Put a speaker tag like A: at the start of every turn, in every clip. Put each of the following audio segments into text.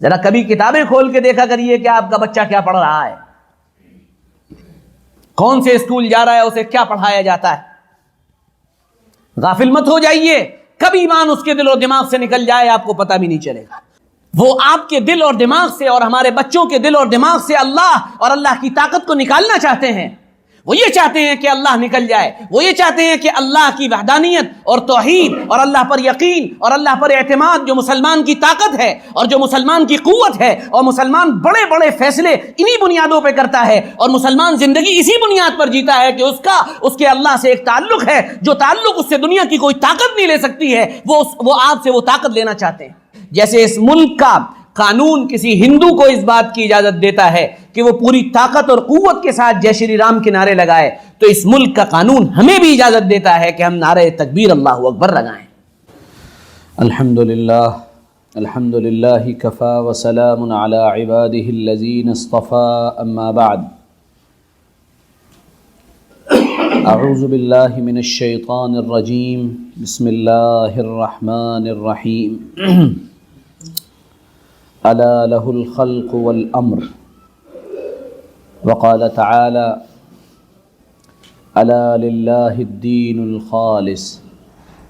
A: ذرا کبھی کتابیں کھول کے دیکھا کریے کہ آپ کا بچہ کیا پڑھ رہا ہے، کون سے اسکول جا رہا ہے، اسے کیا پڑھایا جاتا ہے۔ غافل مت ہو جائیے، کبھی ایمان اس کے دل اور دماغ سے نکل جائے آپ کو پتہ بھی نہیں چلے گا۔ وہ آپ کے دل اور دماغ سے اور ہمارے بچوں کے دل اور دماغ سے اللہ اور اللہ کی طاقت کو نکالنا چاہتے ہیں۔ وہ یہ چاہتے ہیں کہ اللہ نکل جائے، وہ یہ چاہتے ہیں کہ اللہ کی وحدانیت اور توحید اور اللہ پر یقین اور اللہ پر اعتماد جو مسلمان کی طاقت ہے اور جو مسلمان کی قوت ہے، اور مسلمان بڑے بڑے فیصلے انہی بنیادوں پہ کرتا ہے، اور مسلمان زندگی اسی بنیاد پر جیتا ہے کہ اس کے اللہ سے ایک تعلق ہے، جو تعلق اس سے دنیا کی کوئی طاقت نہیں لے سکتی ہے، وہ آپ سے وہ طاقت لینا چاہتے ہیں۔ جیسے اس ملک کا قانون کسی ہندو کو اس بات کی اجازت دیتا ہے کہ وہ پوری طاقت اور قوت کے ساتھ جے شری رام کے نعرے لگائے، تو اس ملک کا قانون ہمیں بھی اجازت دیتا ہے کہ ہم نعرے تکبیر اللہ اکبر لگائیں۔
B: الحمدللہ کفا وسلام علی عبادہ الذین اصطفى اما بعد اعوذ باللہ من الشیطان الرجیم بسم اللہ الرحمن الرحیم الا له الخلق والامر وقال تعالى الا لله الدين الخالص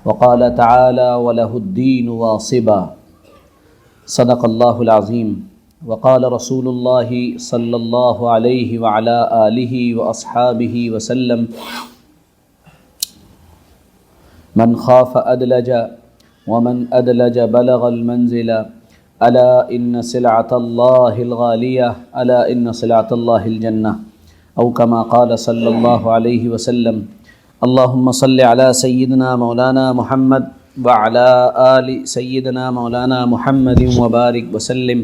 B: وقال تعالى وله الدين واصبا صدق الله العظيم وقال رسول الله صلى الله عليه وعلى آله وأصحابه وسلم من خاف أدلج ومن أدلج بلغ المنزل ألا إن سلعة الله الغالية ألا إن سلعة الله الجنة أو كما قال صلى الله عليه وسلم اللهم صل على سيدنا مولانا محمد وعلى آل سيدنا مولانا محمد وبارك وسلم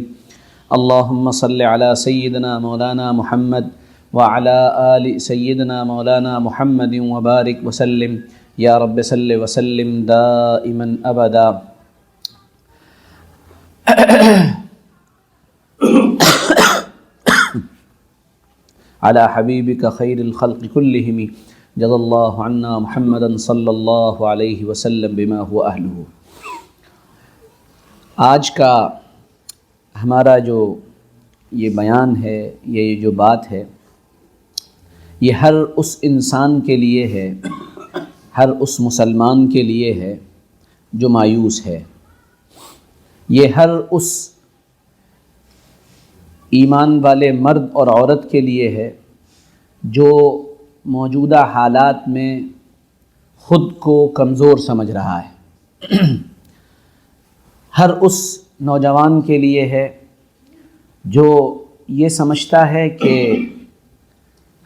B: اللهم صل على سيدنا مولانا محمد وعلى آل سيدنا مولانا محمد وبارك وسلم يا رب صل وسلم دائما أبدا على حبيبك خير الخلق كلهم جزا الله عنا محمدا صلی اللہ علیہ وسلم بما هو اہلہ۔ آج کا ہمارا جو یہ بیان ہے، یہ جو بات ہے، یہ ہر اس انسان کے لیے ہے، ہر اس مسلمان کے لیے ہے جو مایوس ہے، یہ ہر اس ایمان والے مرد اور عورت کے لیے ہے جو موجودہ حالات میں خود کو کمزور سمجھ رہا ہے، ہر اس نوجوان کے لیے ہے جو یہ سمجھتا ہے کہ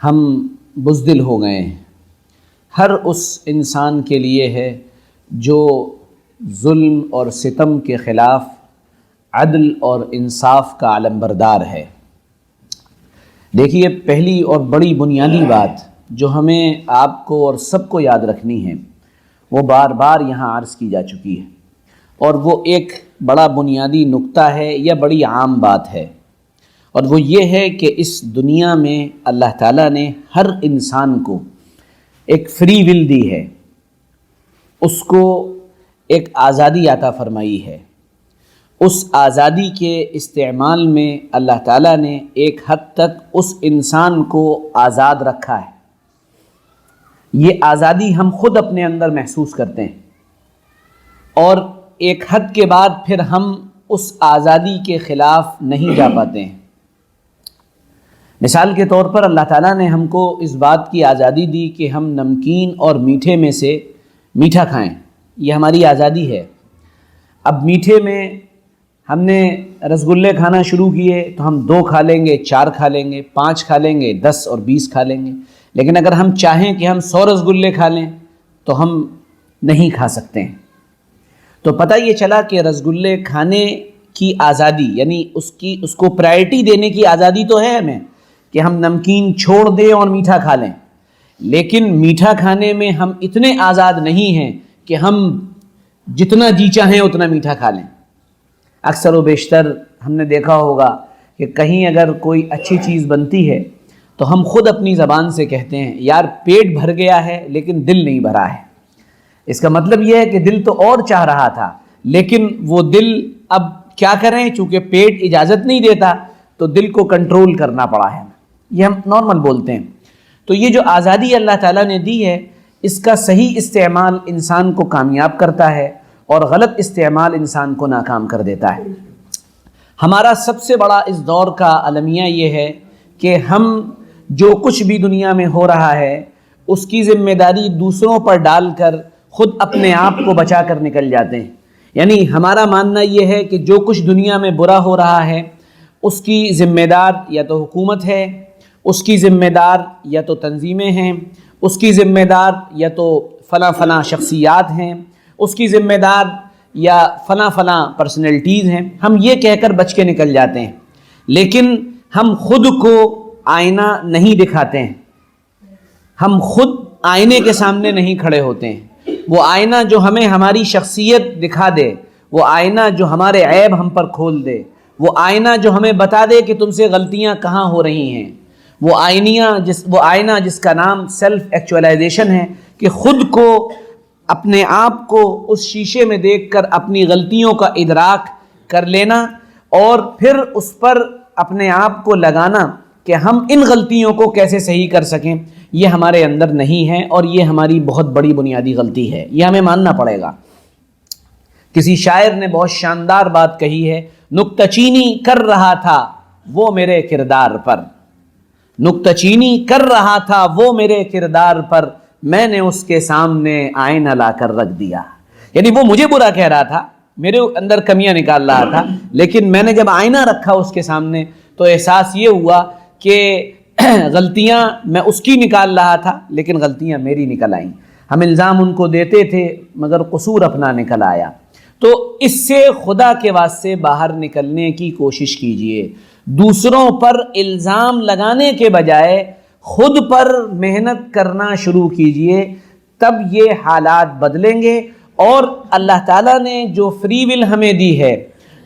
B: ہم بزدل ہو گئے ہیں، ہر اس انسان کے لیے ہے جو ظلم اور ستم کے خلاف عدل اور انصاف کا علمبردار ہے۔ دیکھیے، پہلی اور بڑی بنیادی بات جو ہمیں آپ کو اور سب کو یاد رکھنی ہے، وہ بار بار یہاں عرض کی جا چکی ہے، اور وہ ایک بڑا بنیادی نقطہ ہے یا بڑی عام بات ہے، اور وہ یہ ہے کہ اس دنیا میں اللہ تعالیٰ نے ہر انسان کو ایک فری ول دی ہے، اس کو ایک آزادی عطا فرمائی ہے۔ اس آزادی کے استعمال میں اللہ تعالیٰ نے ایک حد تک اس انسان کو آزاد رکھا ہے۔ یہ آزادی ہم خود اپنے اندر محسوس کرتے ہیں، اور ایک حد کے بعد پھر ہم اس آزادی کے خلاف نہیں جا پاتے ہیں۔ مثال کے طور پر اللہ تعالیٰ نے ہم کو اس بات کی آزادی دی کہ ہم نمکین اور میٹھے میں سے میٹھا کھائیں، یہ ہماری آزادی ہے۔ اب میٹھے میں ہم نے رسگلے کھانا شروع کیے تو ہم 2 کھا لیں گے، 4 کھا لیں گے، 5 کھا لیں گے، 10 اور 20 کھا لیں گے، لیکن اگر ہم چاہیں کہ ہم 100 رسگلے کھا لیں تو ہم نہیں کھا سکتے ہیں۔ تو پتہ یہ چلا کہ رسگلے کھانے کی آزادی، یعنی اس کو پرائرٹی دینے کی آزادی تو ہے ہمیں کہ ہم نمکین چھوڑ دیں اور میٹھا کھا لیں، لیکن میٹھا کھانے میں ہم اتنے آزاد نہیں ہیں کہ ہم جتنا جی چاہیں اتنا میٹھا کھا لیں۔ اکثر و بیشتر ہم نے دیکھا ہوگا کہ کہیں اگر کوئی اچھی چیز بنتی ہے تو ہم خود اپنی زبان سے کہتے ہیں یار پیٹ بھر گیا ہے لیکن دل نہیں بھرا ہے۔ اس کا مطلب یہ ہے کہ دل تو اور چاہ رہا تھا، لیکن وہ دل اب کیا کریں؟ چونکہ پیٹ اجازت نہیں دیتا تو دل کو کنٹرول کرنا پڑا ہے، یہ ہم نارمل بولتے ہیں۔ تو یہ جو آزادی اللہ تعالیٰ نے دی ہے، اس کا صحیح استعمال انسان کو کامیاب کرتا ہے اور غلط استعمال انسان کو ناکام کر دیتا ہے۔ ہمارا سب سے بڑا اس دور کا المیہ یہ ہے کہ ہم جو کچھ بھی دنیا میں ہو رہا ہے اس کی ذمہ داری دوسروں پر ڈال کر خود اپنے آپ کو بچا کر نکل جاتے ہیں۔ یعنی ہمارا ماننا یہ ہے کہ جو کچھ دنیا میں برا ہو رہا ہے اس کی ذمہ دار یا تو حکومت ہے، اس کی ذمہ دار یا تو تنظیمیں ہیں، اس کی ذمہ دار یا تو فلاں فلاں شخصیات ہیں، اس کی ذمہ دار یا فلاں فلاں پرسنالٹیز ہیں۔ ہم یہ کہہ کر بچ کے نکل جاتے ہیں، لیکن ہم خود کو آئینہ نہیں دکھاتے ہیں، ہم خود آئینے کے سامنے نہیں کھڑے ہوتے ہیں۔ وہ آئینہ جو ہمیں ہماری شخصیت دکھا دے، وہ آئینہ جو ہمارے عیب ہم پر کھول دے، وہ آئینہ جو ہمیں بتا دے کہ تم سے غلطیاں کہاں ہو رہی ہیں، وہ آئینہ جس کا نام سیلف ایکچولائزیشن ہے، کہ خود کو اپنے آپ کو اس شیشے میں دیکھ کر اپنی غلطیوں کا ادراک کر لینا اور پھر اس پر اپنے آپ کو لگانا کہ ہم ان غلطیوں کو کیسے صحیح کر سکیں، یہ ہمارے اندر نہیں ہے اور یہ ہماری بہت بڑی بنیادی غلطی ہے، یہ ہمیں ماننا پڑے گا۔ کسی شاعر نے بہت شاندار بات کہی ہے، نکتہ چینی کر رہا تھا وہ میرے کردار پر، نکتہ چینی کر رہا تھا وہ میرے کردار پر، میں نے اس کے سامنے آئینہ لا کر رکھ دیا۔ یعنی وہ مجھے برا کہہ رہا تھا، میرے اندر کمیاں نکال رہا تھا، لیکن میں نے جب آئینہ رکھا اس کے سامنے تو احساس یہ ہوا کہ غلطیاں میں اس کی نکال رہا تھا لیکن غلطیاں میری نکل آئیں۔ ہم الزام ان کو دیتے تھے مگر قصور اپنا نکل آیا۔ تو اس سے خدا کے واسطے باہر نکلنے کی کوشش کیجئے، دوسروں پر الزام لگانے کے بجائے خود پر محنت کرنا شروع کیجئے، تب یہ حالات بدلیں گے۔ اور اللہ تعالیٰ نے جو فری ول ہمیں دی ہے،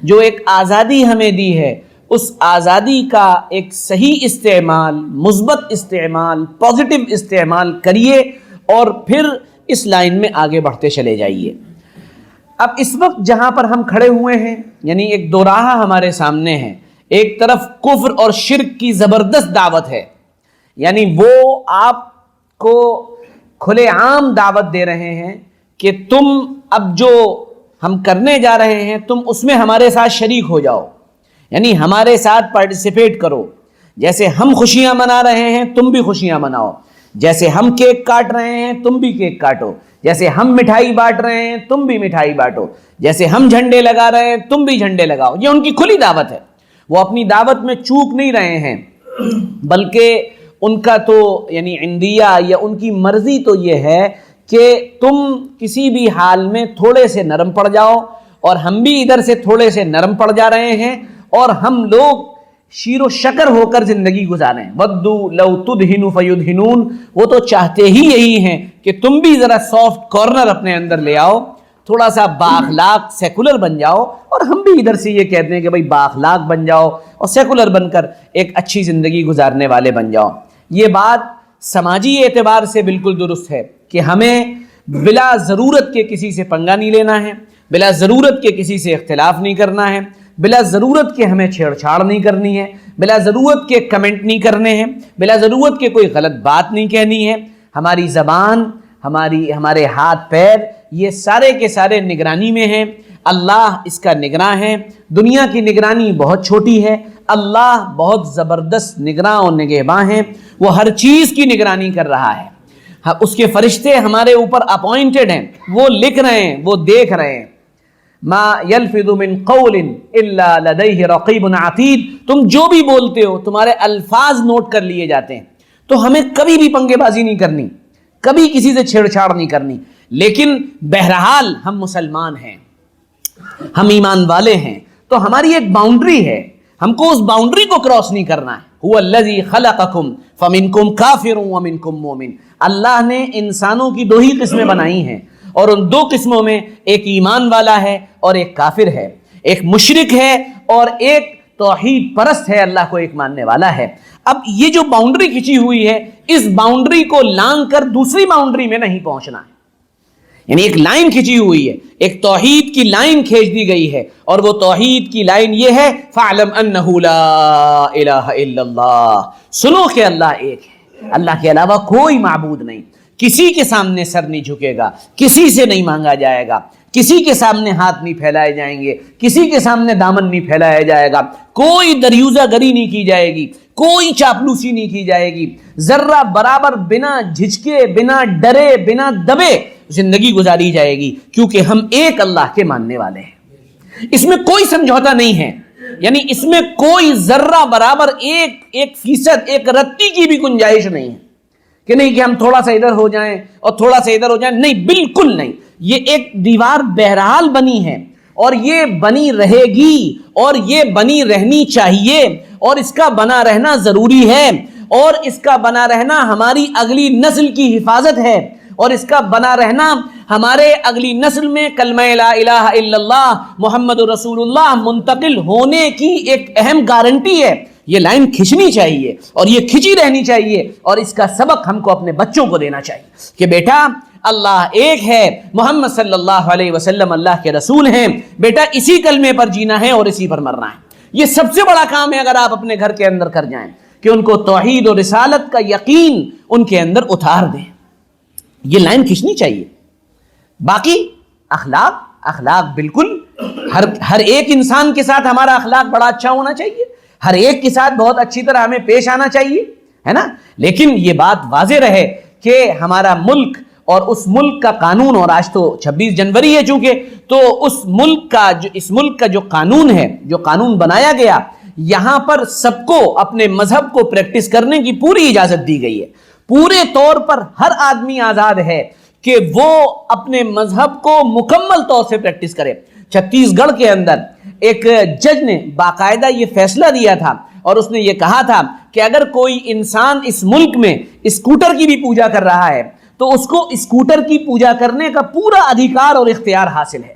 B: جو ایک آزادی ہمیں دی ہے، اس آزادی کا ایک صحیح استعمال، مثبت استعمال، پازیٹیو استعمال کریے اور پھر اس لائن میں آگے بڑھتے چلے جائیے۔ اب اس وقت جہاں پر ہم کھڑے ہوئے ہیں، یعنی ایک دو راہ ہمارے سامنے ہے، ایک طرف کفر اور شرک کی زبردست دعوت ہے، یعنی وہ آپ کو کھلے عام دعوت دے رہے ہیں کہ تم اب جو ہم کرنے جا رہے ہیں تم اس میں ہمارے ساتھ شریک ہو جاؤ، یعنی ہمارے ساتھ پارٹیسپیٹ کرو، جیسے ہم خوشیاں منا رہے ہیں تم بھی خوشیاں مناؤ، جیسے ہم کیک کاٹ رہے ہیں تم بھی کیک کاٹو، جیسے ہم مٹھائی بانٹ رہے ہیں تم بھی مٹھائی بانٹو، جیسے ہم جھنڈے لگا رہے ہیں تم بھی جھنڈے لگاؤ۔ یہ ان کی کھلی دعوت ہے، وہ اپنی دعوت میں چوک نہیں رہے ہیں، بلکہ ان کا تو یعنی عندیہ یا ان کی مرضی تو یہ ہے کہ تم کسی بھی حال میں تھوڑے سے نرم پڑ جاؤ، اور ہم بھی ادھر سے تھوڑے سے نرم پڑ جا رہے ہیں اور ہم لوگ شیر و شکر ہو کر زندگی گزاریں۔ وَدُّوا لَوْ تُدْهِنُ فَيُدْهِنُونَ، وہ تو چاہتے ہی یہی ہیں کہ تم بھی ذرا سافٹ کارنر اپنے اندر لے آؤ، تھوڑا سا بااخلاق سیکولر بن جاؤ، اور ہم بھی ادھر سے یہ کہتے ہیں کہ بھائی بااخلاق بن جاؤ اور سیکولر بن کر ایک اچھی زندگی گزارنے والے بن جاؤ۔ یہ بات سماجی اعتبار سے بالکل درست ہے کہ ہمیں بلا ضرورت کے کسی سے پنگا نہیں لینا ہے، بلا ضرورت کے کسی سے اختلاف نہیں کرنا ہے، بلا ضرورت کے ہمیں چھیڑ چھاڑ نہیں کرنی ہے، بلا ضرورت کے کمنٹ نہیں کرنے ہیں، بلا ضرورت کے کوئی غلط بات نہیں کہنی ہے۔ ہماری زبان، ہمارے ہاتھ پیر، یہ سارے کے سارے نگرانی میں ہیں، اللہ اس کا نگراں ہے۔ دنیا کی نگرانی بہت چھوٹی ہے، اللہ بہت زبردست نگراں اور نگہباں ہیں، وہ ہر چیز کی نگرانی کر رہا ہے۔ اس کے فرشتے ہمارے اوپر اپوائنٹڈ ہیں، وہ لکھ رہے ہیں، وہ دیکھ رہے ہیں۔ ما یلفظ من قول الا لدیہ رقیب عتید، تم جو بھی بولتے ہو تمہارے الفاظ نوٹ کر لیے جاتے ہیں۔ تو ہمیں کبھی بھی پنگے بازی نہیں کرنی، کبھی کسی سے چھیڑ چھاڑ نہیں کرنی، لیکن بہرحال ہم مسلمان ہیں، ہم ایمان والے ہیں، تو ہماری ایک باؤنڈری ہے، ہم کو اس باؤنڈری کو کراس نہیں کرنا ہے۔ هو الذی خلقکم فمنکم کافر ومنکم مومن، اللہ نے انسانوں کی دو ہی قسمیں بنائی ہیں، اور ان دو قسموں میں ایک ایمان والا ہے اور ایک کافر ہے، ایک مشرک ہے اور ایک توحید پرست ہے، اللہ کو ایک ماننے والا ہے۔ اب یہ جو باؤنڈری کھینچی ہوئی ہے، اس باؤنڈری کو لانگ کر دوسری باؤنڈری میں نہیں پہنچنا ہے،
A: یعنی ایک لائن کھینچی ہوئی ہے، ایک توحید کی لائن کھینچ دی گئی ہے، اور وہ توحید کی لائن یہ ہے فَاعْلَمْ أَنَّهُ لَا إِلَهَ إِلَّا اللَّهُ، سنو کہ اللہ ایک ہے، اللہ کے علاوہ کوئی معبود نہیں، کسی کے سامنے سر نہیں جھکے گا، کسی سے نہیں مانگا جائے گا، کسی کے سامنے ہاتھ نہیں پھیلائے جائیں گے، کسی کے سامنے دامن نہیں پھیلایا جائے گا، کوئی دریوزہ گری نہیں کی جائے گی، کوئی چاپلوسی نہیں کی جائے گی، ذرہ برابر بنا جھجکے، بنا ڈرے، بنا دبے زندگی گزاری جائے گی، کیونکہ ہم ایک اللہ کے ماننے والے ہیں۔ اس میں کوئی سمجھوتا نہیں ہے، یعنی اس میں کوئی ذرہ برابر ایک فیصد، ایک رتی کی بھی گنجائش نہیں ہے کہ نہیں کہ ہم تھوڑا سا ادھر ہو جائیں اور تھوڑا سا ادھر ہو جائیں، نہیں، بالکل نہیں۔ یہ ایک دیوار بہرحال بنی ہے، اور یہ بنی رہے گی، اور یہ بنی رہنی چاہیے، اور اس کا بنا رہنا ضروری ہے، اور اس کا بنا رہنا ہماری اگلی نسل کی حفاظت ہے، اور اس کا بنا رہنا ہمارے اگلی نسل میں کلمہ لا الہ الا اللہ محمد رسول اللہ منتقل ہونے کی ایک اہم گارنٹی ہے۔ یہ لائن کھینچنی چاہیے، اور یہ کھینچی رہنی چاہیے، اور اس کا سبق ہم کو اپنے بچوں کو دینا چاہیے کہ بیٹا اللہ ایک ہے، محمد صلی اللہ علیہ وسلم اللہ کے رسول ہیں، بیٹا اسی کلمے پر جینا ہے اور اسی پر مرنا ہے۔ یہ سب سے بڑا کام ہے اگر آپ اپنے گھر کے اندر کر جائیں کہ ان کو توحید اور رسالت کا یقین ان کے اندر اتار دیں۔ یہ لائن کھینچنی چاہیے۔ باقی اخلاق بالکل ہر ایک انسان کے ساتھ ہمارا اخلاق بڑا اچھا ہونا چاہیے، ہر ایک کے ساتھ بہت اچھی طرح ہمیں پیش آنا چاہیے، ہے نا، لیکن یہ بات واضح رہے کہ ہمارا ملک اور اس ملک کا قانون، اور آج تو 26 جنوری ہے چونکہ، تو اس ملک کا جو قانون ہے، جو قانون بنایا گیا، یہاں پر سب کو اپنے مذہب کو پریکٹس کرنے کی پوری اجازت دی گئی ہے، پورے طور پر ہر آدمی آزاد ہے کہ وہ اپنے مذہب کو مکمل طور سے پریکٹس کرے۔ چھتیس گڑھ کے اندر ایک جج نے باقاعدہ یہ فیصلہ دیا تھا، اور اس نے یہ کہا تھا کہ اگر کوئی انسان اس ملک میں اسکوٹر کی بھی پوجا کر رہا ہے تو اس کو اسکوٹر کی پوجا کرنے کا پورا ادھیکار اور اختیار حاصل ہے۔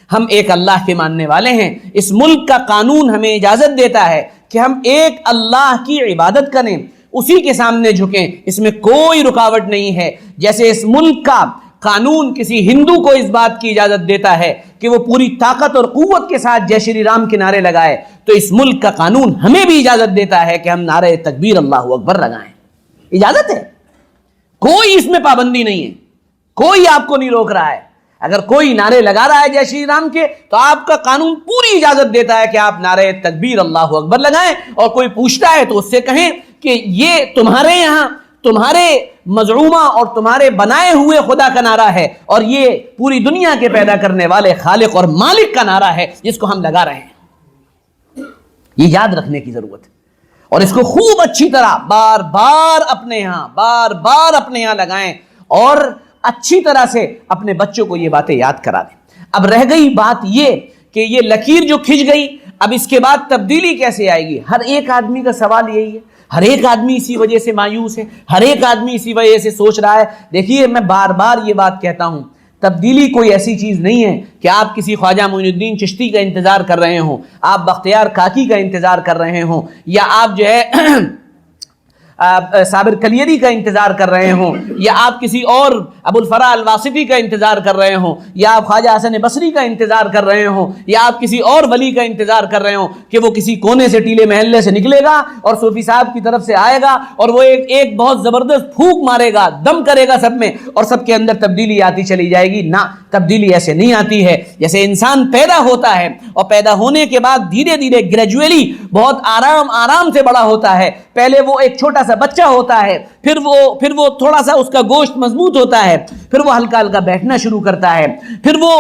A: ہم ایک اللہ کے ماننے والے ہیں، اس ملک کا قانون ہمیں اجازت دیتا ہے کہ ہم ایک اللہ کی عبادت کریں، اسی کے سامنے جھکیں، اس میں کوئی رکاوٹ نہیں ہے۔ جیسے اس ملک کا قانون کسی ہندو کو اس بات کی اجازت دیتا ہے کہ وہ پوری طاقت اور قوت کے ساتھ جے شری رام کے نعرے لگائے، تو اس ملک کا قانون ہمیں بھی اجازت دیتا ہے کہ ہم نعرے تکبیر اللہ اکبر لگائیں۔ اجازت ہے، کوئی اس میں پابندی نہیں ہے، کوئی آپ کو نہیں روک رہا ہے۔ اگر کوئی نعرے لگا رہا ہے جے شری رام کے تو آپ کا قانون پوری اجازت دیتا ہے کہ آپ نعرے تکبیر اللہ اکبر لگائیں، اور کوئی پوچھتا ہے تو اس سے کہیں کہ یہ تمہارے یہاں تمہارے مزعومہ اور تمہارے بنائے ہوئے خدا کا نعرہ ہے، اور یہ پوری دنیا کے پیدا کرنے والے خالق اور مالک کا نعرہ ہے جس کو ہم لگا رہے ہیں۔ یہ یاد رکھنے کی ضرورت ہے، اور اس کو خوب اچھی طرح بار بار اپنے یہاں لگائیں، اور اچھی طرح سے اپنے بچوں کو یہ باتیں یاد کرا دیں۔ اب رہ گئی بات یہ کہ یہ لکیر جو کھنچ گئی، اب اس کے بعد تبدیلی کیسے آئے گی؟ ہر ایک آدمی کا سوال یہی ہے، ہر ایک آدمی اسی وجہ سے مایوس ہے، ہر ایک آدمی اسی وجہ سے سوچ رہا ہے۔ دیکھیے میں بار بار یہ بات کہتا ہوں، تبدیلی کوئی ایسی چیز نہیں ہے کہ آپ کسی خواجہ معین الدین چشتی کا انتظار کر رہے ہوں، آپ بختیار کاکی کا انتظار کر رہے ہوں، یا آپ جو ہے صابر کلیری کا انتظار کر رہے ہوں، یا آپ کسی اور ابو الفرا الواسطی کا انتظار کر رہے ہوں، یا آپ خواجہ حسن بصری کا انتظار کر رہے ہوں، یا آپ کسی اور ولی کا انتظار کر رہے ہوں کہ وہ کسی کونے سے ٹیلے محلے سے نکلے گا اور صوفی صاحب کی طرف سے آئے گا اور وہ ایک بہت زبردست پھونک مارے گا، دم کرے گا سب میں، اور سب کے اندر تبدیلی آتی چلی جائے گی۔ نہ، تبدیلی ایسے نہیں آتی ہے۔ جیسے انسان پیدا ہوتا ہے اور پیدا ہونے کے بعد دھیرے دھیرے گریجویلی بہت آرام سے بڑا ہوتا ہے، پہلے وہ ایک چھوٹا سا بچہ ہوتا ہے، پھر وہ تھوڑا سا اس کا گوشت مضبوط ہوتا ہے، پھر وہ ہلکا ہلکا بیٹھنا شروع کرتا ہے، پھر وہ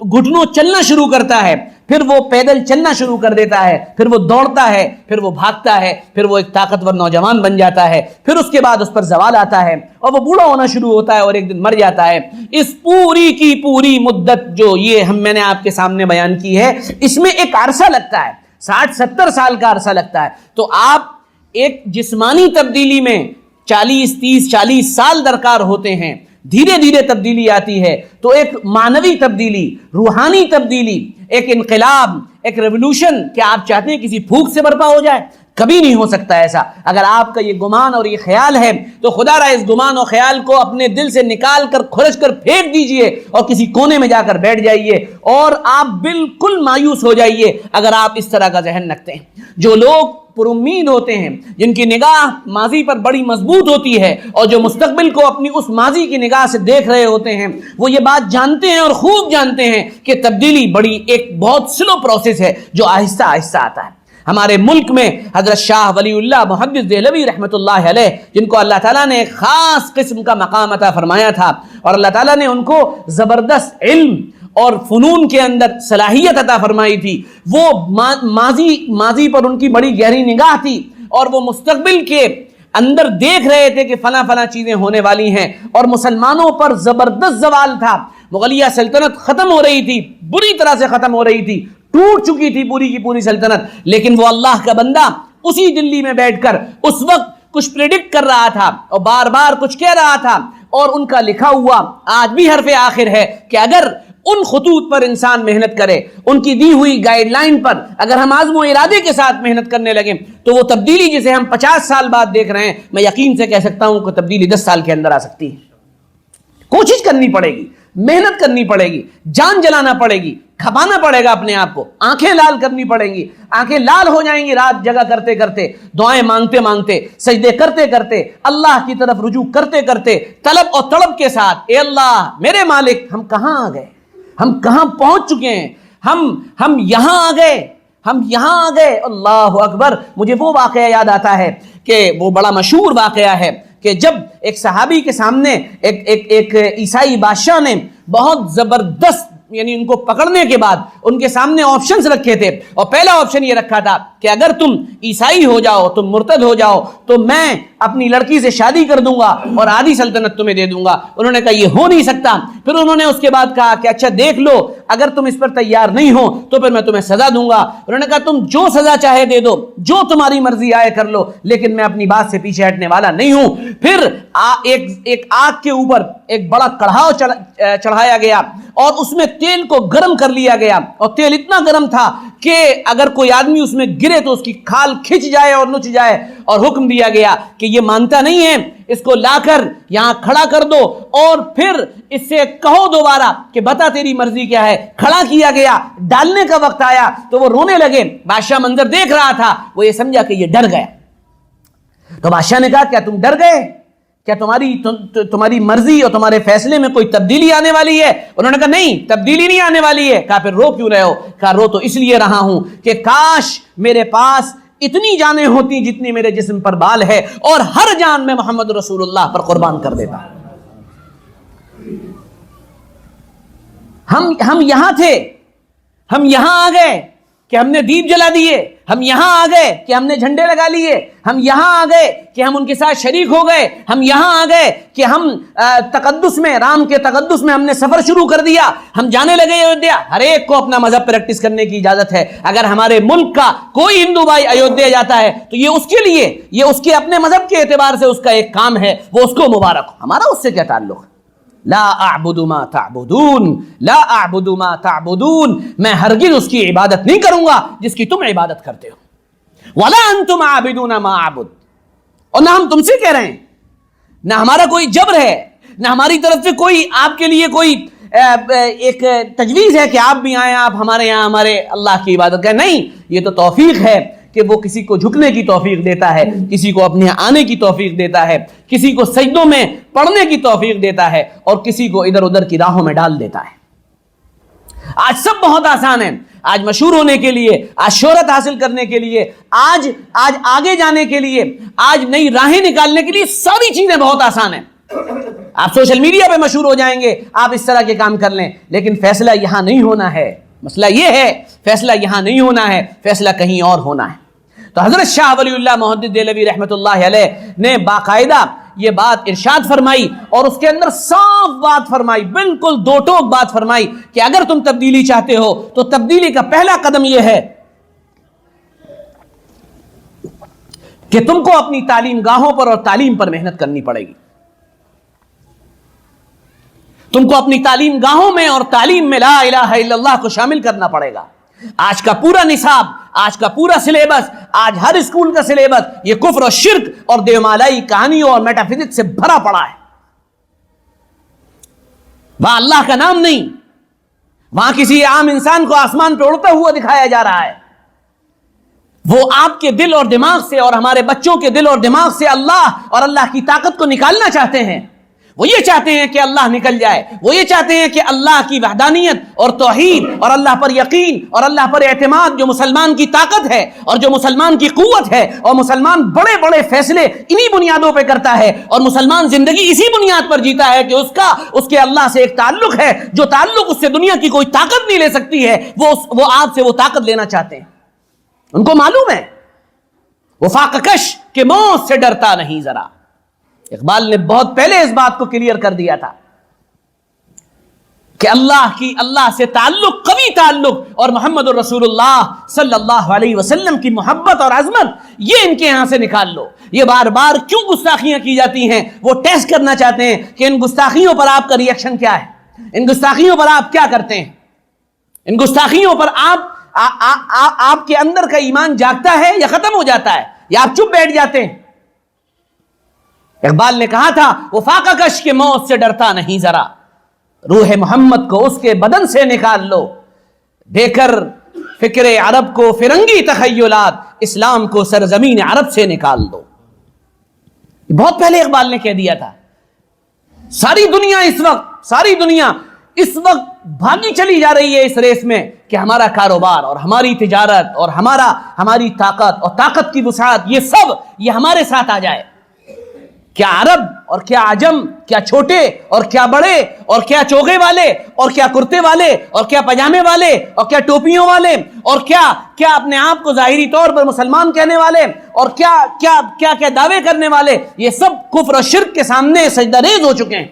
A: گھٹنوں چلنا شروع کرتا ہے، پھر وہ پیدل چلنا شروع کر دیتا ہے، پھر وہ دوڑتا ہے، پھر وہ بھاگتا ہے، پھر وہ ایک طاقتور نوجوان بن جاتا ہے، پھر اس کے بعد اس پر زوال آتا ہے اور وہ بوڑھا ہونا شروع ہوتا ہے اور ایک دن مر جاتا ہے۔ اس پوری کی پوری مدت جو میں نے آپ کے سامنے بیان کی ہے، اس میں ایک عرصہ لگتا ہے، 60-70 سال کا عرصہ لگتا ہے۔ تو آپ ایک جسمانی تبدیلی میں 40 سال درکار ہوتے ہیں، دھیرے دھیرے تبدیلی آتی ہے، تو ایک معنوی تبدیلی، روحانی تبدیلی، ایک انقلاب، ایک ریولوشن، کیا آپ چاہتے ہیں کسی پھونک سے برپا ہو جائے؟ کبھی نہیں ہو سکتا ایسا. اگر آپ کا یہ گمان اور یہ خیال ہے تو خدا را اس گمان اور خیال کو اپنے دل سے نکال کر کھرچ کر پھینک دیجئے اور کسی کونے میں جا کر بیٹھ جائیے اور آپ بالکل مایوس ہو جائیے اگر آپ اس طرح کا ذہن رکھتے ہیں. جو لوگ پر امید ہوتے ہیں، جن کی نگاہ ماضی پر بڑی مضبوط ہوتی ہے اور جو مستقبل کو اپنی اس ماضی کی نگاہ سے دیکھ رہے ہوتے ہیں، وہ یہ بات جانتے ہیں اور خوب جانتے ہیں کہ تبدیلی بڑی ایک بہت سلو پروسیس ہے جو آہستہ آہستہ آتا ہے. ہمارے ملک میں حضرت شاہ ولی اللہ محدث دہلوی رحمۃ اللہ علیہ، جن کو اللہ تعالیٰ نے ایک خاص قسم کا مقام عطا فرمایا تھا اور اللہ تعالیٰ نے ان کو زبردست علم اور فنون کے اندر صلاحیت عطا فرمائی تھی، وہ ماضی پر ان کی بڑی گہری نگاہ تھی اور وہ مستقبل کے اندر دیکھ رہے تھے کہ فلاں فلاں چیزیں ہونے والی ہیں اور مسلمانوں پر زبردست زوال تھا. مغلیہ سلطنت ختم ہو رہی تھی، بری طرح سے ختم ہو رہی تھی، ٹوٹ چکی تھی پوری کی پوری سلطنت. لیکن وہ اللہ کا بندہ اسی دلی میں بیٹھ کر اس وقت کچھ پریڈکٹ کر رہا تھا اور بار بار کچھ کہہ رہا تھا، اور ان کا لکھا ہوا آج بھی حرف آخر ہے کہ اگر ان خطوط پر انسان محنت کرے، ان کی دی ہوئی گائیڈ لائن پر اگر ہم عزم و ارادے کے ساتھ محنت کرنے لگیں تو وہ تبدیلی جسے ہم 50 سال بعد دیکھ رہے ہیں، میں یقین سے کہہ سکتا ہوں کہ تبدیلی 10 سال کے اندر آ سکتی ہے. کوشش کرنی پڑے گی، محنت کرنی پڑے گی، جان جلانا پڑے گی، کھپانا پڑے گا اپنے آپ کو، آنکھیں لال کرنی پڑیں گی. آنکھیں لال ہو جائیں گی رات جگہ کرتے کرتے، دعائیں مانگتے مانگتے، سجدے کرتے کرتے، اللہ کی طرف رجوع کرتے کرتے، طلب اور طلب کے ساتھ، اے اللہ میرے مالک ہم کہاں آ گئے، ہم کہاں پہنچ چکے ہیں، ہم یہاں آ گئے، ہم یہاں آ گئے. اللہ اکبر. مجھے وہ واقعہ یاد آتا ہے کہ وہ بڑا مشہور واقعہ ہے کہ جب ایک صحابی کے سامنے ایک عیسائی بادشاہ نے بہت زبردست، یعنی ان کو پکڑنے کے بعد ان کے سامنے آپشنز رکھے تھے، اور پہلا آپشن یہ رکھا تھا کہ اگر تم عیسائی ہو جاؤ، تم مرتد ہو جاؤ تو میں اپنی لڑکی سے شادی کر دوں گا اور آدھی سلطنت تمہیں دے دوں گا. انہوں نے کہا یہ ہو نہیں سکتا. پھر انہوں نے اس کے بعد کہا کہ اچھا دیکھ لو، اگر تم اس پر تیار نہیں ہو تو پھر میں تمہیں سزا دوں گا. انہوں نے کہا تم جو سزا چاہے دے دو، جو تمہاری مرضی آئے کر لو، لیکن میں اپنی بات سے پیچھے ہٹنے والا نہیں ہوں. پھر ایک آگ کے اوپر ایک بڑا کڑھاؤ چڑھایا گیا اور اس میں تیل کو گرم کر لیا گیا، اور تیل اتنا گرم تھا کہ اگر کوئی آدمی اس میں گرے تو اس کی کھال کھچ جائے اور نچ جائے. اور حکم دیا گیا کہ یہ مانتا نہیں ہے، اس کو لا کر یہاں کھڑا کر دو اور پھر اس سے کہو دوبارہ کہ بتا تیری مرضی کیا ہے. کھڑا کیا گیا، ڈالنے کا وقت آیا تو وہ رونے لگے. بادشاہ منظر دیکھ رہا تھا، وہ یہ سمجھا کہ یہ ڈر گیا. تو بادشاہ نے کہا کیا تم ڈر گئے؟ کیا تمہاری مرضی اور تمہارے فیصلے میں کوئی تبدیلی آنے والی ہے؟ انہوں نے کہا نہیں، تبدیلی نہیں آنے والی ہے. کہا پھر رو کیوں رہے ہو؟ کہا رو تو اس لیے رہا ہوں کہ کاش میرے پاس اتنی جانیں ہوتی جتنی میرے جسم پر بال ہے، اور ہر جان میں محمد رسول اللہ پر قربان کر دیتا. ہم یہاں تھے، ہم یہاں آ گئے کہ ہم نے دیپ جلا دیے، ہم یہاں آ گئے کہ ہم نے جھنڈے لگا لیے، ہم یہاں آ گئے کہ ہم ان کے ساتھ شریک ہو گئے، ہم یہاں آ گئے کہ ہم تقدس میں، رام کے تقدس میں ہم نے سفر شروع کر دیا، ہم جانے لگے ایودھیا. ہر ایک کو اپنا مذہب پریکٹس کرنے کی اجازت ہے. اگر ہمارے ملک کا کوئی ہندو بھائی ایودھیا جاتا ہے تو یہ اس کے لیے، یہ اس کے اپنے مذہب کے اعتبار سے اس کا ایک کام ہے، وہ اس کو مبارک ہو. ہمارا اس سے کیا تعلق ہے؟ لا اعبد ما تعبدون، لا اعبد ما تعبدون. میں ہرگز اس کی عبادت نہیں کروں گا جس کی تم عبادت کرتے ہو. ولا انتم عابدون ما اعبد. اور نہ ہم تم سے کہہ رہے ہیں، نہ ہمارا کوئی جبر ہے، نہ ہماری طرف سے کوئی آپ کے لیے کوئی ایک تجویز ہے کہ آپ بھی آئیں، آپ ہمارے یہاں ہمارے اللہ کی عبادت کریں. نہیں، یہ تو توفیق ہے کہ وہ کسی کو جھکنے کی توفیق دیتا ہے، کسی کو اپنے آنے کی توفیق دیتا ہے، کسی کو سجدوں میں پڑھنے کی توفیق دیتا ہے، اور کسی کو ادھر ادھر کی راہوں میں ڈال دیتا ہے. آج سب بہت آسان ہے. آج مشہور ہونے کے لیے، آج شہرت حاصل کرنے کے لیے، آج آگے جانے کے لیے، آج نئی راہیں نکالنے کے لیے ساری چیزیں بہت آسان ہیں. آپ سوشل میڈیا پہ مشہور ہو جائیں گے، آپ اس طرح کے کام کر لیں، لیکن فیصلہ یہاں نہیں ہونا ہے. مسئلہ یہ ہے، فیصلہ یہاں نہیں ہونا ہے، فیصلہ کہیں اور ہونا ہے. تو حضرت شاہ ولی اللہ محدث دہلوی رحمۃ اللہ علیہ نے باقاعدہ یہ بات ارشاد فرمائی، اور اس کے اندر صاف بات فرمائی، بالکل دو ٹوک بات فرمائی کہ اگر تم تبدیلی چاہتے ہو تو تبدیلی کا پہلا قدم یہ ہے کہ تم کو اپنی تعلیم گاہوں پر اور تعلیم پر محنت کرنی پڑے گی. تم کو اپنی تعلیم گاہوں میں اور تعلیم میں لا الہ الا اللہ کو شامل کرنا پڑے گا. آج کا پورا نصاب آج کا پورا سلیبس، آج ہر اسکول کا سلیبس یہ کفر اور شرک اور دیومالائی کہانیوں اور میٹا فزکس سے بھرا پڑا ہے. وہاں اللہ کا نام نہیں، وہاں کسی عام انسان کو آسمان پہ اڑتا ہوا دکھایا جا رہا ہے. وہ آپ کے دل اور دماغ سے اور ہمارے بچوں کے دل اور دماغ سے اللہ اور اللہ کی طاقت کو نکالنا چاہتے ہیں. وہ یہ چاہتے ہیں کہ اللہ نکل جائے، وہ یہ چاہتے ہیں کہ اللہ کی وحدانیت اور توحید اور اللہ پر یقین اور اللہ پر اعتماد جو مسلمان کی طاقت ہے اور جو مسلمان کی قوت ہے، اور مسلمان بڑے بڑے فیصلے انہی بنیادوں پہ کرتا ہے، اور مسلمان زندگی اسی بنیاد پر جیتا ہے کہ اس کے اللہ سے ایک تعلق ہے، جو تعلق اس سے دنیا کی کوئی طاقت نہیں لے سکتی ہے. وہ آپ سے وہ طاقت لینا چاہتے ہیں. ان کو معلوم ہے وہ فاقہ کش کہ موت سے ڈرتا نہیں ذرا. اقبال نے بہت پہلے اس بات کو کلیئر کر دیا تھا کہ اللہ سے تعلق، قوی تعلق، اور محمد الرسول اللہ صلی اللہ علیہ وسلم کی محبت اور عظمت، یہ ان کے یہاں سے نکال لو. یہ بار بار کیوں گستاخیاں کی جاتی ہیں؟ وہ ٹیسٹ کرنا چاہتے ہیں کہ ان گستاخیوں پر آپ کا ری ایکشن کیا ہے، ان گستاخیوں پر آپ کیا کرتے ہیں، ان گستاخیوں پر آپ کے اندر کا ایمان جاگتا ہے یا ختم ہو جاتا ہے، یا آپ چپ بیٹھ جاتے ہیں. اقبال نے کہا تھا وہ فاقہ کش کے موت سے ڈرتا نہیں ذرا، روح محمد کو اس کے بدن سے نکال لو، دے کر فکر عرب کو فرنگی تخیلات، اسلام کو سرزمین عرب سے نکال دو. بہت پہلے اقبال نے کہہ دیا تھا. ساری دنیا اس وقت بھاگی چلی جا رہی ہے اس ریس میں کہ ہمارا کاروبار اور ہماری تجارت اور ہماری طاقت اور طاقت کی وسعت، یہ ہمارے ساتھ آ جائے. کیا عرب اور کیا عجم، کیا چھوٹے اور کیا بڑے، اور کیا چوغے والے اور کیا کرتے والے اور کیا پجامے والے اور کیا ٹوپیوں والے اور کیا اپنے آپ کو ظاہری طور پر مسلمان کہنے والے اور کیا دعوے کرنے والے، یہ سب کفر و شرک کے سامنے سجدہ ریز ہو چکے ہیں.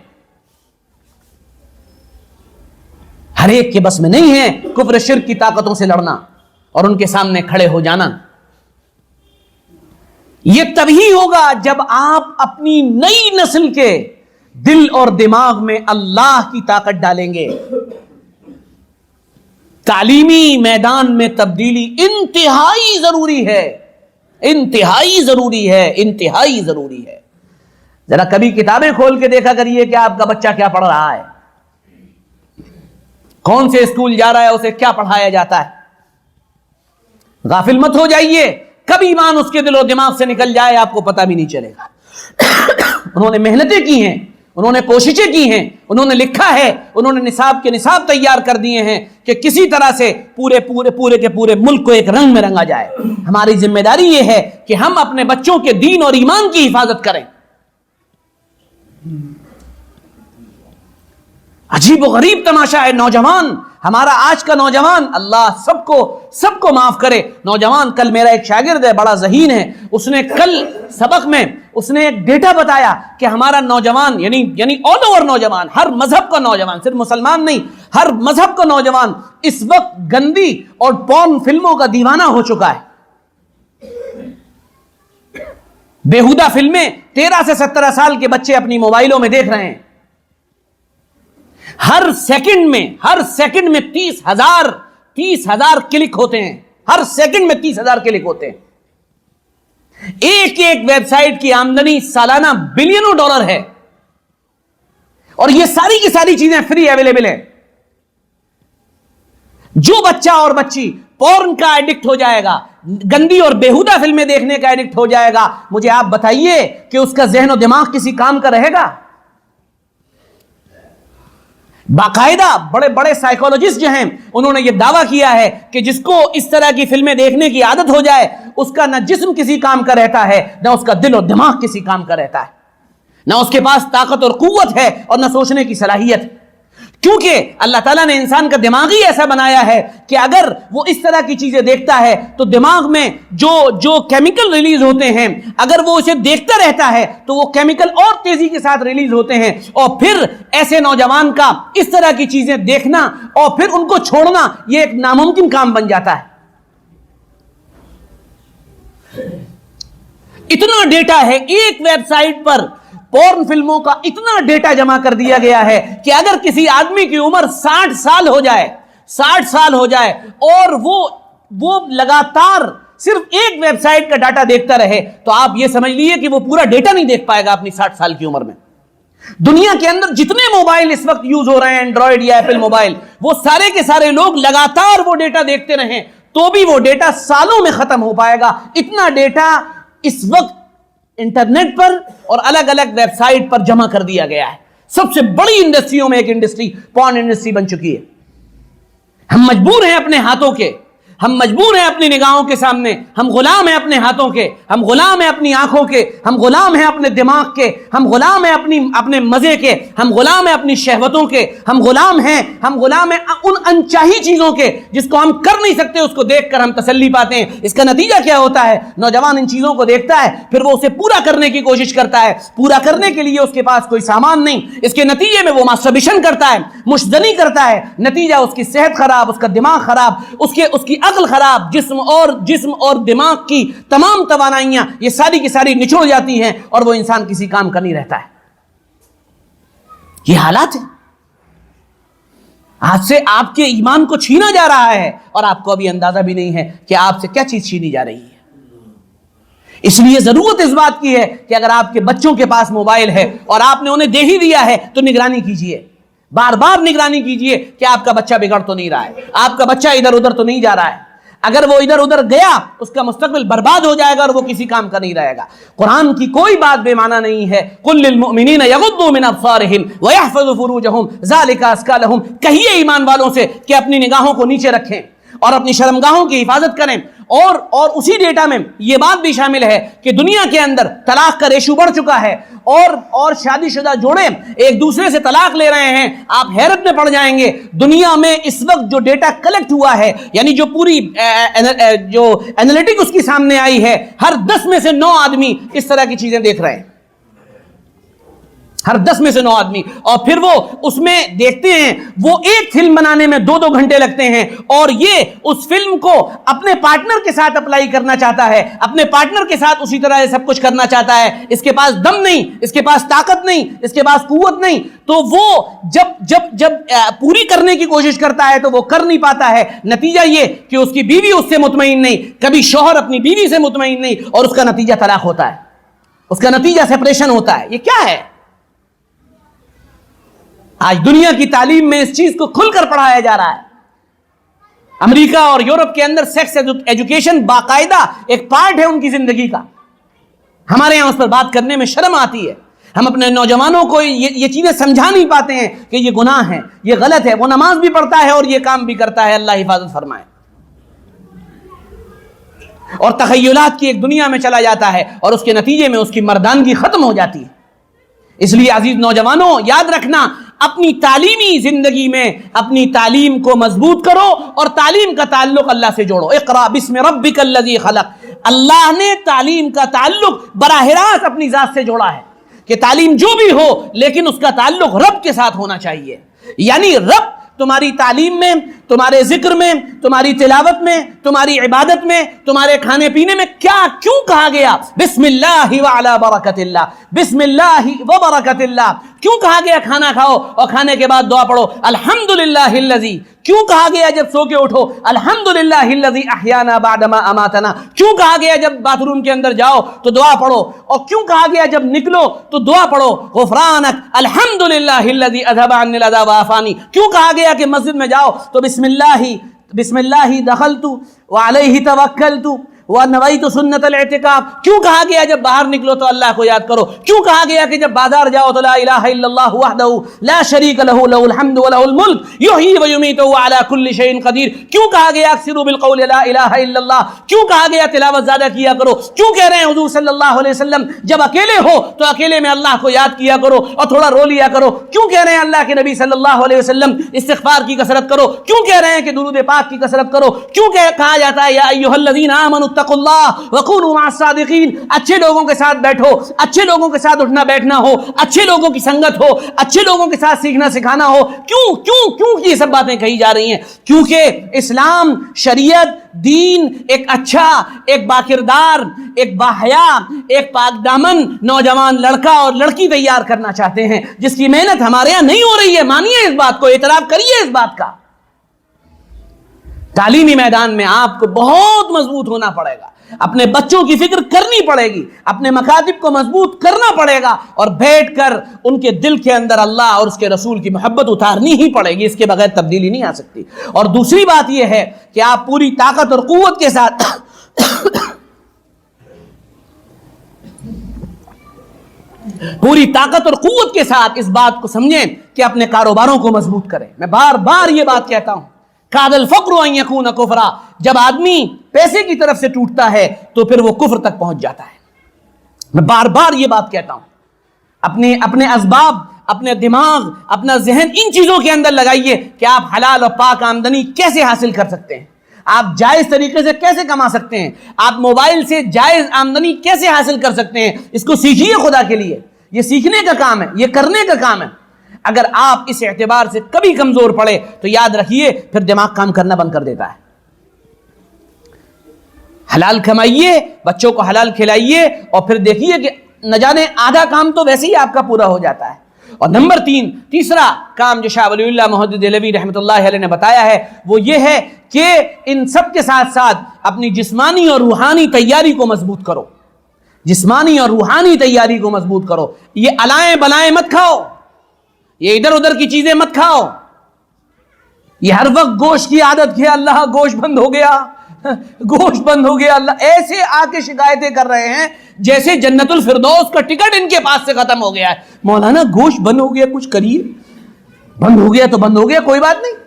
A: ہر ایک کے بس میں نہیں ہے کفر شرک کی طاقتوں سے لڑنا اور ان کے سامنے کھڑے ہو جانا. یہ تبھی ہوگا جب آپ اپنی نئی نسل کے دل اور دماغ میں اللہ کی طاقت ڈالیں گے. تعلیمی میدان میں تبدیلی انتہائی ضروری ہے، انتہائی ضروری ہے، انتہائی ضروری ہے. ذرا کبھی کتابیں کھول کے دیکھا کریے کہ آپ کا بچہ کیا پڑھ رہا ہے، کون سے اسکول جا رہا ہے، اسے کیا پڑھایا جاتا ہے. غافل مت ہو جائیے، کبھی ایمان اس کے دل و دماغ سے نکل جائے آپ کو پتہ بھی نہیں چلے گا. انہوں نے محنتیں کی ہیں، انہوں نے کوششیں کی ہیں، انہوں نے لکھا ہے، انہوں نے نصاب کے نصاب تیار کر دیے ہیں کہ کسی طرح سے پورے کے پورے ملک کو ایک رنگ میں رنگا جائے. ہماری ذمہ داری یہ ہے کہ ہم اپنے بچوں کے دین اور ایمان کی حفاظت کریں. عجیب و غریب تماشا ہے. نوجوان، ہمارا آج کا نوجوان، اللہ سب کو معاف کرے. نوجوان، کل میرا ایک شاگرد ہے، بڑا ذہین ہے، اس نے کل سبق میں اس نے ایک ڈیٹا بتایا کہ ہمارا نوجوان یعنی آل اوور نوجوان، ہر مذہب کا نوجوان، صرف مسلمان نہیں، ہر مذہب کا نوجوان اس وقت گندی اور پورن فلموں کا دیوانہ ہو چکا ہے. بیہودہ فلمیں 13 سے 17 سال کے بچے اپنی موبائلوں میں دیکھ رہے ہیں. ہر سیکنڈ میں 30,000 کلک ہوتے ہیں. ہر سیکنڈ میں 30,000 کلک ہوتے ہیں. ایک ویب سائٹ کی آمدنی سالانہ بلینوں ڈالر ہے، اور یہ ساری کی ساری چیزیں فری اویلیبل ہیں. جو بچہ اور بچی پورن کا ایڈکٹ ہو جائے گا، گندی اور بیہودہ فلمیں دیکھنے کا ایڈکٹ ہو جائے گا، مجھے آپ بتائیے کہ اس کا ذہن و دماغ کسی کام کا رہے گا؟ باقاعدہ بڑے بڑے سائیکولوجسٹ جو ہیں انہوں نے یہ دعویٰ کیا ہے کہ جس کو اس طرح کی فلمیں دیکھنے کی عادت ہو جائے، اس کا نہ جسم کسی کام کا رہتا ہے، نہ اس کا دل اور دماغ کسی کام کا رہتا ہے، نہ اس کے پاس طاقت اور قوت ہے اور نہ سوچنے کی صلاحیت. کیونکہ اللہ تعالیٰ نے انسان کا دماغ ہی ایسا بنایا ہے کہ اگر وہ اس طرح کی چیزیں دیکھتا ہے تو دماغ میں جو کیمیکل ریلیز ہوتے ہیں، اگر وہ اسے دیکھتا رہتا ہے تو وہ کیمیکل اور تیزی کے ساتھ ریلیز ہوتے ہیں، اور پھر ایسے نوجوان کا اس طرح کی چیزیں دیکھنا اور پھر ان کو چھوڑنا یہ ایک ناممکن کام بن جاتا ہے. اتنا ڈیٹا ہے ایک ویب سائٹ پر، پورن فلموں کا اتنا ڈیٹا جمع کر دیا گیا ہے کہ اگر کسی آدمی کی عمر 60 سال ہو جائے اور وہ وہ لگاتار صرف ایک ویب سائٹ کا ڈاٹا دیکھتا رہے تو آپ یہ سمجھ لیجیے کہ وہ پورا ڈیٹا نہیں دیکھ پائے گا اپنی 60 سال کی عمر میں. دنیا کے اندر جتنے موبائل اس وقت یوز ہو رہے ہیں، اینڈرائڈ یا ایپل موبائل، وہ سارے کے سارے لوگ لگاتار وہ ڈیٹا دیکھتے رہیں تو بھی وہ ڈیٹا سالوں میں ختم ہو پائے گا. اتنا ڈیٹا اس وقت انٹرنیٹ پر اور الگ الگ ویب سائٹ پر جمع کر دیا گیا ہے. سب سے بڑی انڈسٹریوں میں ایک انڈسٹری پورن انڈسٹری بن چکی ہے. ہم مجبور ہیں اپنے ہاتھوں کے، ہم مجبور ہیں اپنی نگاہوں کے سامنے، ہم غلام ہیں اپنے ہاتھوں کے، ہم غلام ہیں اپنی آنکھوں کے، ہم غلام ہیں اپنے دماغ کے، ہم غلام ہیں اپنے مزے کے، ہم غلام ہیں اپنی شہوتوں کے، ہم غلام ہیں ان انچاہی چیزوں کے جس کو ہم کر نہیں سکتے. اس کو دیکھ کر ہم تسلی پاتے ہیں. اس کا نتیجہ کیا ہوتا ہے؟ نوجوان ان چیزوں کو دیکھتا ہے، پھر وہ اسے پورا کرنے کی کوشش کرتا ہے. پورا کرنے کے لیے اس کے پاس کوئی سامان نہیں. اس کے نتیجے میں وہ ماسٹربیشن کرتا ہے، مشتزنی کرتا ہے. نتیجہ اس کی صحت خراب، اس کا دماغ خراب، اس کی عقل خراب، جسم اور دماغ کی تمام توانائیاں یہ ساری کی ساری نچوڑ جاتی ہیں اور وہ انسان کسی کام کا نہیں رہتا ہے. یہ حالات ہیں. آج سے آپ کے ایمان کو چھینا جا رہا ہے اور آپ کو ابھی اندازہ بھی نہیں ہے کہ آپ سے کیا چیز چھینی جا رہی ہے. اس لیے ضرورت اس بات کی ہے کہ اگر آپ کے بچوں کے پاس موبائل ہے اور آپ نے انہیں دے ہی دیا ہے تو نگرانی کیجئے، بار بار نگرانی کیجئے کہ آپ کا بچہ بگڑ تو نہیں رہا ہے، آپ کا بچہ ادھر ادھر تو نہیں جا رہا ہے. اگر وہ ادھر ادھر گیا اس کا مستقبل برباد ہو جائے گا اور وہ کسی کام کا نہیں رہے گا. قرآن کی کوئی بات بے معنی نہیں ہے. قل للمؤمنین یغضوا من ابصارہم ویحفظوا فروجہم ذلک ازکی لہم. کہیے ایمان والوں سے کہ اپنی نگاہوں کو نیچے رکھیں اور اپنی شرمگاہوں کی حفاظت کریں. اور اسی ڈیٹا میں یہ بات بھی شامل ہے کہ دنیا کے اندر طلاق کا ریشو بڑھ چکا ہے اور شادی شدہ جوڑے ایک دوسرے سے طلاق لے رہے ہیں. آپ حیرت میں پڑ جائیں گے. دنیا میں اس وقت جو ڈیٹا کلیکٹ ہوا ہے، یعنی جو پوری جو اینالیٹک اس کی سامنے آئی ہے، ہر 10 میں سے 9 آدمی اس طرح کی چیزیں دیکھ رہے ہیں. ہر 10 میں سے 9 آدمی. اور پھر وہ اس میں دیکھتے ہیں، وہ ایک فلم بنانے میں 2 گھنٹے لگتے ہیں اور یہ اس فلم کو اپنے پارٹنر کے ساتھ اپلائی کرنا چاہتا ہے، اپنے پارٹنر کے ساتھ اسی طرح سب کچھ کرنا چاہتا ہے. اس کے پاس دم نہیں، اس کے پاس طاقت نہیں، اس کے پاس قوت نہیں. تو وہ جب پوری کرنے کی کوشش کرتا ہے تو وہ کر نہیں پاتا ہے. نتیجہ یہ کہ اس کی بیوی اس سے مطمئن نہیں، کبھی شوہر اپنی بیوی سے مطمئن نہیں اور اس کا نتیجہ طلاق ہوتا ہے، اس کا نتیجہ سپریشن ہوتا ہے. یہ کیا ہے؟ آج دنیا کی تعلیم میں اس چیز کو کھل کر پڑھایا جا رہا ہے. امریکہ اور یورپ کے اندر سیکس ایجوکیشن باقاعدہ ایک پارٹ ہے ان کی زندگی کا. ہمارے یہاں اس پر بات کرنے میں شرم آتی ہے. ہم اپنے نوجوانوں کو یہ چیزیں سمجھا نہیں پاتے ہیں کہ یہ گناہ ہے، یہ غلط ہے. وہ نماز بھی پڑھتا ہے اور یہ کام بھی کرتا ہے. اللہ حفاظت فرمائے. اور تخیلات کی ایک دنیا میں چلا جاتا ہے اور اس کے نتیجے میں اس کی مردانگی ختم ہو جاتی ہے. اس لیے عزیز نوجوانوں، یاد رکھنا، اپنی تعلیمی زندگی میں اپنی تعلیم کو مضبوط کرو اور تعلیم کا تعلق اللہ سے جوڑو. اقرا بسم ربک الذی خلق. اللہ نے تعلیم کا تعلق براہ راست اپنی ذات سے جوڑا ہے کہ تعلیم جو بھی ہو لیکن اس کا تعلق رب کے ساتھ ہونا چاہیے. یعنی رب تمہاری تعلیم میں، تمہارے ذکر میں، تمہاری تلاوت میں، تمہاری عبادت میں، تمہارے کھانے پینے میں کیوں کہا گیا بسم اللہ وعلی برکت اللہ، بسم اللہ وبرکت اللہ؟ کیوں کہا گیا کھانا کھاؤ اور کھانے کے بعد دعا پڑھو الحمدللہ الذی؟ کیوں کہا گیا جب سو کے اٹھو الحمدللہ الذی احیانا بعدما اماتنا؟ کیوں کہا گیا جب باتھ روم کے اندر جاؤ تو دعا پڑھو؟ اور کیوں کہا گیا جب نکلو تو دعا پڑھو غفرانک الحمدللہ الذی اذهب عنی الاذى وعافانی؟ کیوں کہا گیا کہ مسجد میں جاؤ تو بسم اللہ دخلت وعلیہ توکلت ونویت سنت الاعتکاف؟ کیوں کہا گیا جب باہر نکلو تو اللہ کو یاد کرو؟ کیوں کہا گیا کہ جب بازار جاؤ تو لا الہ الا اللہ وحدہ لا شریک لہ لہ الحمد ولہ الملک یحیی ویمیت وہو علی کل شیء قدیر؟ کیوں کہا گیا اکثروا بالقول لا الہ الا اللہ؟ کیوں کہا گیا تلاوت زیادہ کیا کرو؟ کیوں کہہ رہے ہیں حضور صلی اللہ علیہ وسلم جب اکیلے ہو تو اکیلے میں اللہ کو یاد کیا کرو اور تھوڑا رو لیا کرو؟ کیوں کہہ رہے ہیں اللہ کے نبی صلی اللہ علیہ وسلم استغفار کی کثرت کرو؟ کیوں کہہ رہے ہیں کہ درود پاک کی کثرت کرو؟ کیوں کہا جاتا ہے یا ایھا الذین آمنوا اتقوا اللہ وکونوا مع الصادقین؟ اچھے لوگوں کے ساتھ بیٹھو، اچھے لوگوں کے ساتھ اٹھنا بیٹھنا ہو، اچھے لوگوں کی سنگت ہو، اچھے لوگوں کے ساتھ سیکھنا سکھانا ہو. کیوں یہ سب باتیں کہی جا رہی ہیں؟ کیونکہ اسلام، شریعت، دین ایک اچھا، ایک باکردار، ایک باحیا، ایک پاک دامن نوجوان لڑکا اور لڑکی تیار کرنا چاہتے ہیں جس کی محنت ہمارے یہاں نہیں ہو رہی ہے. مانیے اس بات کو، اعتراف کریے اس بات کا. تعلیمی میدان میں آپ کو بہت مضبوط ہونا پڑے گا، اپنے بچوں کی فکر کرنی پڑے گی، اپنے مکاتب کو مضبوط کرنا پڑے گا، اور بیٹھ کر ان کے دل کے اندر اللہ اور اس کے رسول کی محبت اتارنی ہی پڑے گی، اس کے بغیر تبدیلی نہیں آ سکتی۔ اور دوسری بات یہ ہے کہ آپ پوری طاقت اور قوت کے ساتھ پوری طاقت اور قوت کے ساتھ اس بات کو سمجھیں کہ اپنے کاروباروں کو مضبوط کریں۔ میں بار بار یہ بات کہتا ہوں، کاد الفقر ان یکون کفرا، جب آدمی پیسے کی طرف سے ٹوٹتا ہے تو پھر وہ کفر تک پہنچ جاتا ہے۔ میں بار بار یہ بات کہتا ہوں، اپنے اسباب، اپنے دماغ، اپنا ذہن ان چیزوں کے اندر لگائیے کہ آپ حلال اور پاک آمدنی کیسے حاصل کر سکتے ہیں، آپ جائز طریقے سے کیسے کما سکتے ہیں، آپ موبائل سے جائز آمدنی کیسے حاصل کر سکتے ہیں۔ اس کو سیکھیے، خدا کے لیے یہ سیکھنے کا کام ہے، یہ کرنے کا کام ہے۔ اگر آپ اس اعتبار سے کبھی کمزور پڑے تو یاد رکھیے پھر دماغ کام کرنا بند کر دیتا ہے۔ حلال کمائیے، بچوں کو حلال کھلائیے، اور پھر دیکھیے کہ نہ جانے آدھا کام تو ویسے ہی آپ کا پورا ہو جاتا ہے۔ اور نمبر تیسرا کام جو شاہ ولی اللہ محدث دہلوی رحمۃ اللہ علیہ نے بتایا ہے وہ یہ ہے کہ ان سب کے ساتھ ساتھ اپنی جسمانی اور روحانی تیاری کو مضبوط کرو، جسمانی اور روحانی تیاری کو مضبوط کرو۔ یہ الائیں بلائیں مت کھاؤ، یہ ادھر ادھر کی چیزیں مت کھاؤ، یہ ہر وقت گوشت کی عادت ہے، اللہ گوشت بند ہو گیا، گوشت بند ہو گیا، اللہ ایسے آ کے شکایتیں کر رہے ہیں جیسے جنت الفردوس کا ٹکٹ ان کے پاس سے ختم ہو گیا ہے۔ مولانا گوشت بند ہو گیا، کچھ کریے، بند ہو گیا تو بند ہو گیا، کوئی بات نہیں۔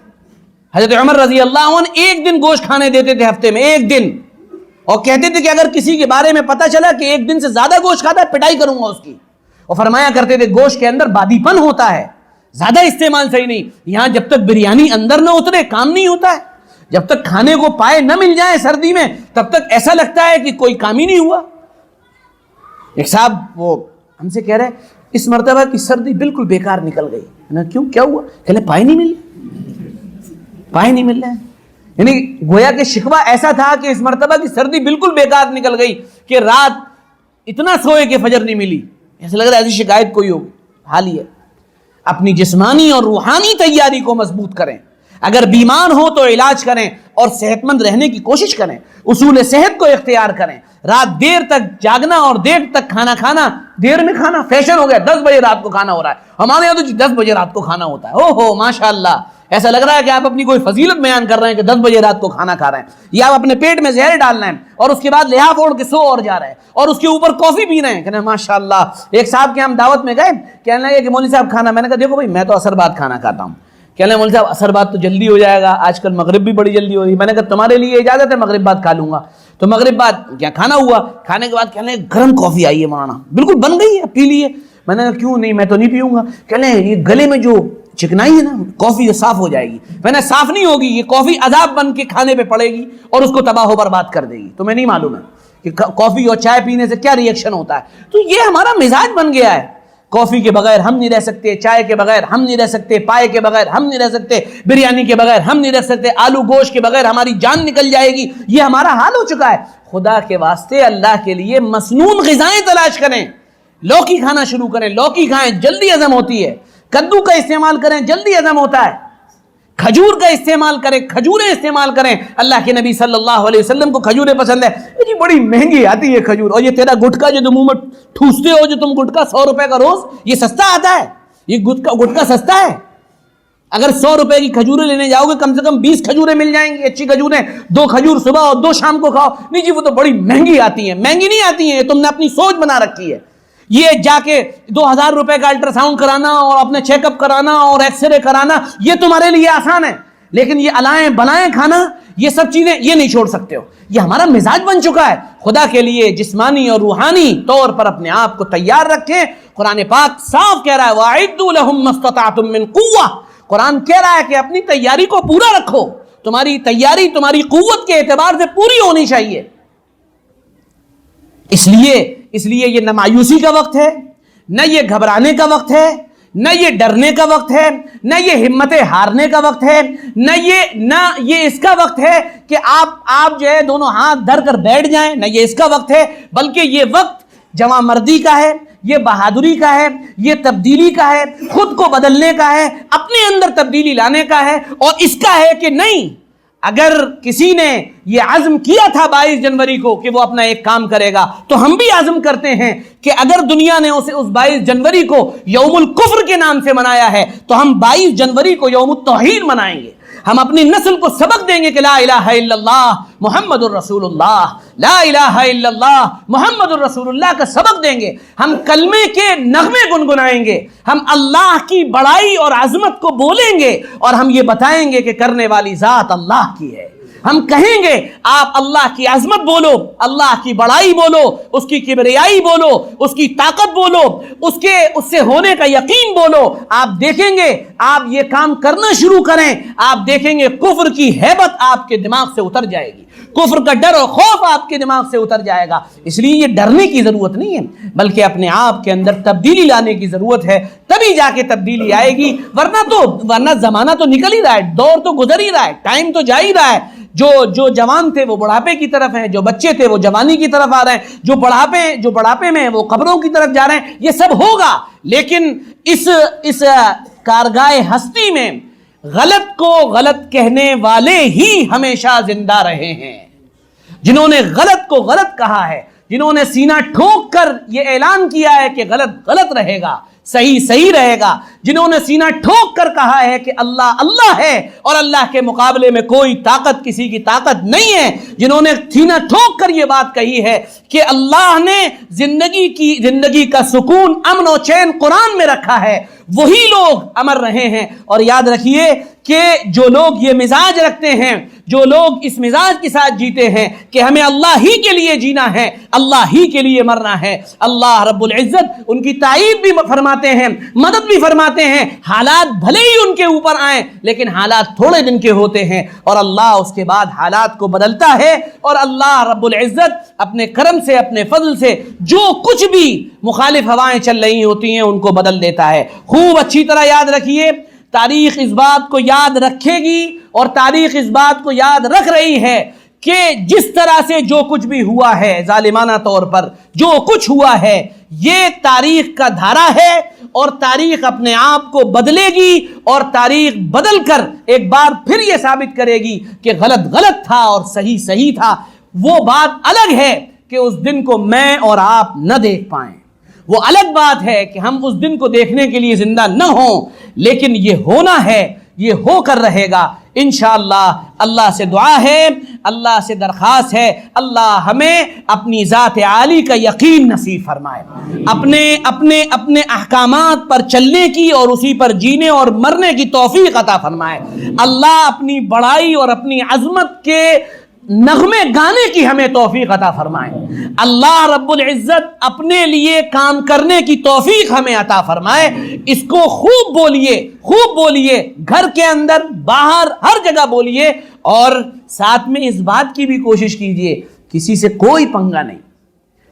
A: حضرت عمر رضی اللہ عنہ ایک دن گوشت کھانے دیتے تھے ہفتے میں، ایک دن، اور کہتے تھے کہ اگر کسی کے بارے میں پتا چلا کہ ایک دن سے زیادہ گوشت کھاتا ہے پٹائی کروں گا اس کی۔ اور فرمایا کرتے تھے گوشت کے اندر بادی پن ہوتا ہے، زیادہ استعمال صحیح نہیں، یہاں جب تک بریانی اندر نہ اترے کام نہیں ہوتا ہے، جب تک کھانے کو پائے نہ مل جائے سردی میں تب تک ایسا لگتا ہے کہ کوئی کام ہی نہیں ہوا۔ ایک صاحب وہ ہم سے کہہ رہے اس مرتبہ کی سردی بالکل بیکار نکل گئی۔ نا کیوں، کیا ہوا؟ کہنے پائے نہیں مل رہے، پائے نہیں مل رہے ہیں۔ یعنی گویا کہ شکوہ ایسا تھا کہ اس مرتبہ کی سردی بالکل بیکار نکل گئی کہ رات اتنا سوئے کہ فجر نہیں ملی، ایسا لگ رہا ہے ایسی شکایت کوئی ہوگی۔ حال ہی ہے اپنی جسمانی اور روحانی تیاری کو مضبوط کریں، اگر بیمار ہو تو علاج کریں اور صحت مند رہنے کی کوشش کریں، اصول صحت کو اختیار کریں۔ رات دیر تک جاگنا اور دیر تک کھانا کھانا، دیر میں کھانا فیشن ہو گیا، 10 بجے رات کو کھانا ہو رہا ہے، ہمارے یہاں تو 10 بجے رات کو کھانا ہوتا ہے۔ او ہو ماشاءاللہ، ایسا لگ رہا ہے کہ آپ اپنی کوئی فضیلت بیان کر رہے ہیں کہ 10 بجے رات کو کھانا کھا رہے ہیں، یا آپ اپنے پیٹ میں زہر ڈالنا ہے اور اس کے بعد لحاف اوڑھ کے سو اور جا رہے ہیں اور اس کے اوپر کافی پی رہے ہیں۔ کہنا ماشاءاللہ۔ ایک صاحب کے ہم دعوت میں گئے، کہنے لگے کہ مولوی صاحب کھانا، میں نے کہا دیکھو بھائی میں تو عصر بعد کھانا کھاتا ہوں۔ کہنے لگے مولوی صاحب عصر بعد تو جلدی ہو جائے گا، آج کل مغرب بھی بڑی جلدی ہو رہی ہے۔ میں نے کہا تمہارے لیے اجازت ہے مغرب بعد کھا لوں گا۔ تو مغرب بعد کیا کھانا ہوا، کھانے کے بعد کہنے لگے گرم کافی آئی ہے مولانا، بالکل بن گئی ہے، پی لیے۔ میں نے کہا کیوں نہیں، میں تو نہیں پیوں گا۔ کہنے یہ گلے میں جو چکنائی ہے نا کافی یہ صاف ہو جائے گی۔ میں نے صاف نہیں ہوگی، یہ کافی عذاب بن کے کھانے پہ پڑے گی اور اس کو تباہ و برباد کر دے گی۔ تمہیں نہیں معلوم ہے کہ کافی اور چائے پینے سے کیا ری ایکشن ہوتا ہے۔ تو یہ ہمارا مزاج بن گیا ہے، کافی کے بغیر ہم نہیں رہ سکتے، چائے کے بغیر ہم نہیں رہ سکتے، پائے کے بغیر ہم نہیں رہ سکتے، بریانی کے بغیر ہم نہیں رہ سکتے، آلو گوشت کے بغیر ہماری جان نکل جائے گی۔ یہ ہمارا حال ہو چکا ہے۔ خدا کے واسطے اللہ کے لیے مسنون غذائیں تلاش کریں، لوکی کھانا شروع کریں، لوکی کھائیں، جلدی ہضم ہوتی ہے۔ کدو کا استعمال کریں، جلدی ہضم ہوتا ہے۔ کھجور کا استعمال کریں، کھجوریں استعمال کریں۔ اللہ کے نبی صلی اللہ علیہ وسلم کو کھجوریں پسند ہے۔ یہ بڑی مہنگی آتی ہے کھجور، اور یہ تیرا گٹکا جو تم منہ میں ٹھوستے ہو، جو تم گٹکا 100 روپے کا روز، یہ سستا آتا ہے، یہ گٹکا سستا ہے۔ اگر 100 روپے کی کھجوریں لینے جاؤ گے کم سے کم 20 کھجوریں مل جائیں گی، اچھی کھجوریں، 2 کھجور صبح اور 2 شام کو کھاؤ۔ نہیں جی وہ تو بڑی مہنگی آتی ہیں۔ مہنگی نہیں آتی ہیں، یہ تم نے اپنی سوچ بنا رکھی ہے۔ یہ جا کے 2000 روپے کا الٹرا ساؤنڈ کرانا اور اپنے چیک اپ کرانا اور ایکس رے کرانا یہ تمہارے لیے آسان ہے، لیکن یہ الائیں بلائیں کھانا، یہ سب چیزیں یہ نہیں چھوڑ سکتے ہو۔ یہ ہمارا مزاج بن چکا ہے۔ خدا کے لیے جسمانی اور روحانی طور پر اپنے آپ کو تیار رکھیں۔ قرآن پاک صاف کہہ رہا ہے وَأَعِدُّوا لَهُم مَّا اسْتَطَعْتُم مِّن قُوَّةٍ۔ قرآن کہہ رہا ہے کہ اپنی تیاری کو پورا رکھو، تمہاری تیاری تمہاری قوت کے اعتبار سے پوری ہونی چاہیے۔ اس لیے یہ نہ مایوسی کا وقت ہے، نہ یہ گھبرانے کا وقت ہے، نہ یہ ڈرنے کا وقت ہے، نہ یہ ہمت ہارنے کا وقت ہے، نہ یہ اس کا وقت ہے کہ آپ جو ہے دونوں ہاتھ دھر کر بیٹھ جائیں، نہ یہ اس کا وقت ہے، بلکہ یہ وقت جواں مردی کا ہے، یہ بہادری کا ہے، یہ تبدیلی کا ہے، خود کو بدلنے کا ہے، اپنے اندر تبدیلی لانے کا ہے، اور اس کا ہے کہ نہیں اگر کسی نے یہ عزم کیا تھا 22 جنوری کو کہ وہ اپنا ایک کام کرے گا، تو ہم بھی عزم کرتے ہیں کہ اگر دنیا نے اسے اس 22 جنوری کو یوم الکفر کے نام سے منایا ہے تو ہم 22 جنوری کو یوم التوحید منائیں گے۔ ہم اپنی نسل کو سبق دیں گے کہ لا الہ الا اللہ محمد الرسول اللہ، لا الہ الا اللہ محمد الرسول اللہ کا سبق دیں گے۔ ہم کلمے کے نغمے گنگنائیں گے، ہم اللہ کی بڑائی اور عظمت کو بولیں گے، اور ہم یہ بتائیں گے کہ کرنے والی ذات اللہ کی ہے۔ ہم کہیں گے آپ اللہ کی عظمت بولو، اللہ کی بڑائی بولو، اس کی کبریائی بولو، اس کی طاقت بولو، اس سے ہونے کا یقین بولو۔ آپ دیکھیں گے، آپ یہ کام کرنا شروع کریں، آپ دیکھیں گے کفر کی ہیبت آپ کے دماغ سے اتر جائے گی، کفر کا ڈر اور خوف آپ کے دماغ سے اتر جائے گا۔ اس لیے یہ ڈرنے کی ضرورت نہیں ہے، بلکہ اپنے آپ کے اندر تبدیلی لانے کی ضرورت ہے، تبھی جا کے تبدیلی آئے گی۔ ورنہ زمانہ تو نکل ہی رہا ہے، دور تو گزر ہی رہا ہے، ٹائم تو جا ہی رہا ہے۔ جو جوان تھے وہ بڑھاپے کی طرف ہیں، جو بچے تھے وہ جوانی کی طرف آ رہے ہیں، جو بڑھاپے میں وہ قبروں کی طرف جا رہے ہیں۔ یہ سب ہوگا، لیکن اس کارگاہ ہستی میں غلط کو غلط کہنے والے ہی ہمیشہ زندہ رہے ہیں۔ جنہوں نے غلط کو غلط کہا ہے، جنہوں نے سینہ ٹھوک کر یہ اعلان کیا ہے کہ غلط غلط رہے گا، صحیح صحیح رہے گا، جنہوں نے سینہ ٹھوک کر کہا ہے کہ اللہ اللہ ہے اور اللہ کے مقابلے میں کوئی طاقت کسی کی طاقت نہیں ہے، جنہوں نے سینہ ٹھوک کر یہ بات کہی ہے کہ اللہ نے زندگی کا سکون، امن و چین قرآن میں رکھا ہے، وہی لوگ امر رہے ہیں۔ اور یاد رکھیے کہ جو لوگ یہ مزاج رکھتے ہیں، جو لوگ اس مزاج کے ساتھ جیتے ہیں کہ ہمیں اللہ ہی کے لیے جینا ہے، اللہ ہی کے لیے مرنا ہے، اللہ رب العزت ان کی تائید بھی فرماتے ہیں، مدد بھی فرماتے ہیں۔ حالات بھلے ہی ان کے اوپر آئیں، لیکن حالات تھوڑے دن کے ہوتے ہیں، اور اللہ اس کے بعد حالات کو بدلتا ہے، اور اللہ رب العزت اپنے کرم سے، اپنے فضل سے جو کچھ بھی مخالف ہوائیں چل رہی ہوتی ہیں ان کو بدل دیتا ہے۔ خوب اچھی طرح یاد رکھیے، تاریخ اس بات کو یاد رکھے گی، اور تاریخ اس بات کو یاد رکھ رہی ہے کہ جس طرح سے جو کچھ بھی ہوا ہے ظالمانہ طور پر جو کچھ ہوا ہے، یہ تاریخ کا دھارا ہے، اور تاریخ اپنے آپ کو بدلے گی، اور تاریخ بدل کر ایک بار پھر یہ ثابت کرے گی کہ غلط غلط تھا اور صحیح صحیح تھا۔ وہ بات الگ ہے کہ اس دن کو میں اور آپ نہ دیکھ پائیں، وہ الگ بات ہے کہ ہم اس دن کو دیکھنے کے لیے زندہ نہ ہوں، لیکن یہ ہونا ہے، یہ ہو کر رہے گا انشاءاللہ۔ اللہ سے دعا ہے، اللہ سے درخواست ہے، اللہ ہمیں اپنی ذات عالی کا یقین نصیب فرمائے، اپنے احکامات پر چلنے کی اور اسی پر جینے اور مرنے کی توفیق عطا فرمائے۔ اللہ اپنی بڑائی اور اپنی عظمت کے نغمے گانے کی ہمیں توفیق عطا فرمائے۔ اللہ رب العزت اپنے لیے کام کرنے کی توفیق ہمیں عطا فرمائے۔ اس کو خوب بولیے، خوب بولیے، گھر کے اندر باہر ہر جگہ بولیے، اور ساتھ میں اس بات کی بھی کوشش کیجیے کسی سے کوئی پنگا نہیں،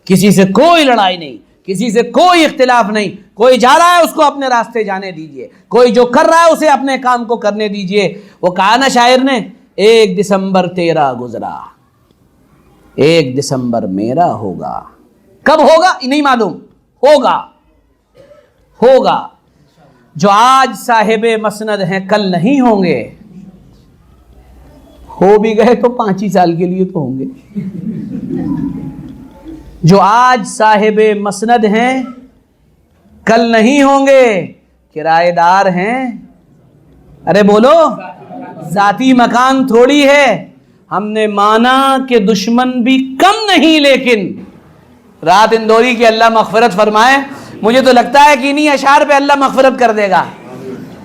A: کسی سے کوئی لڑائی نہیں، کسی سے کوئی اختلاف نہیں۔ کوئی جا رہا ہے اس کو اپنے راستے جانے دیجیے، کوئی جو کر رہا ہے اسے اپنے کام کو کرنے دیجیے۔ وہ کہا نا شاعر نے، 1 دسمبر تیرا گزرا، 1 دسمبر میرا ہوگا۔ کب ہوگا نہیں معلوم، ہوگا۔ جو آج صاحب مسند ہیں کل نہیں ہوں گے، ہو بھی گئے تو 5 ہی سال کے لیے تو ہوں گے۔ جو آج صاحب مسند ہیں کل نہیں ہوں گے، کرایہ دار ہیں، ارے بولو، ذاتی مکان تھوڑی ہے۔ ہم نے مانا کہ دشمن بھی کم نہیں، لیکن رات اندوری کی اللہ مغفرت فرمائے، مجھے تو لگتا ہے کہ انہی اشعار پہ اللہ مغفرت کر دے گا،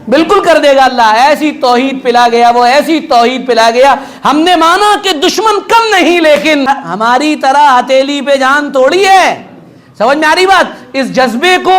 A: بالکل کر دے گا اللہ۔ ایسی توحید پلا گیا وہ، ایسی توحید پلا گیا۔ ہم نے مانا کہ دشمن کم نہیں، لیکن ہماری طرح ہتھیلی پہ جان توڑی ہے۔ سمجھ میں آ رہی بات؟ اس جذبے کو،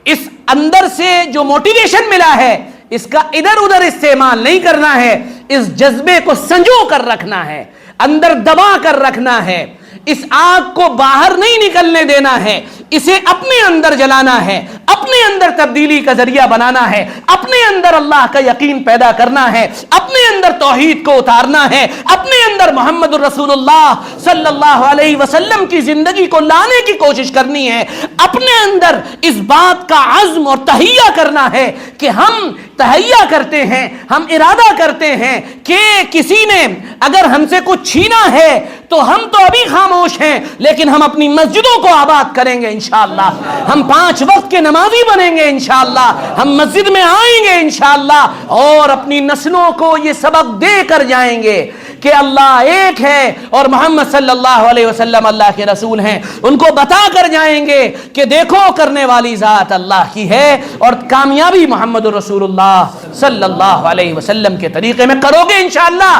A: اس اندر سے جو موٹیویشن ملا ہے، اس کا ادھر ادھر استعمال نہیں کرنا ہے، اس جذبے کو سنجو کر رکھنا ہے، اندر دبا کر رکھنا ہے، اس آگ کو باہر نہیں نکلنے دینا ہے، اسے اپنے اندر جلانا ہے، اپنے اندر تبدیلی کا ذریعہ بنانا ہے، اپنے اندر اللہ کا یقین پیدا کرنا ہے، اپنے اندر توحید کو اتارنا ہے، اپنے اندر محمد الرسول اللہ صلی اللہ علیہ وسلم کی زندگی کو لانے کی کوشش کرنی ہے، اپنے اندر اس بات کا عزم اور تہیہ کرنا ہے کہ ہم تہیا کرتے ہیں, ہم ارادہ کرتے ہیں کہ کسی نے اگر ہم سے کچھ چھینا ہے تو ہم تو ابھی خاموش ہیں, لیکن ہم اپنی مسجدوں کو آباد کریں گے انشاءاللہ. ہم 5 وقت کے نمازی بنیں گے انشاءاللہ. ہم مسجد میں آئیں گے انشاءاللہ اور اپنی نسلوں کو یہ سبق دے کر جائیں گے کہ اللہ ایک ہے اور محمد صلی اللہ علیہ وسلم اللہ کے رسول ہیں. ان کو بتا کر جائیں گے کہ دیکھو کرنے والی ذات اللہ کی ہے اور کامیابی محمد رسول اللہ صلی اللہ علیہ وسلم کے طریقے میں کرو گے انشاءاللہ.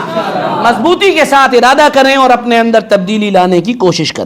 A: مضبوطی کے ساتھ ارادہ کریں اور اپنے اندر تبدیلی لانے کی کوشش کریں.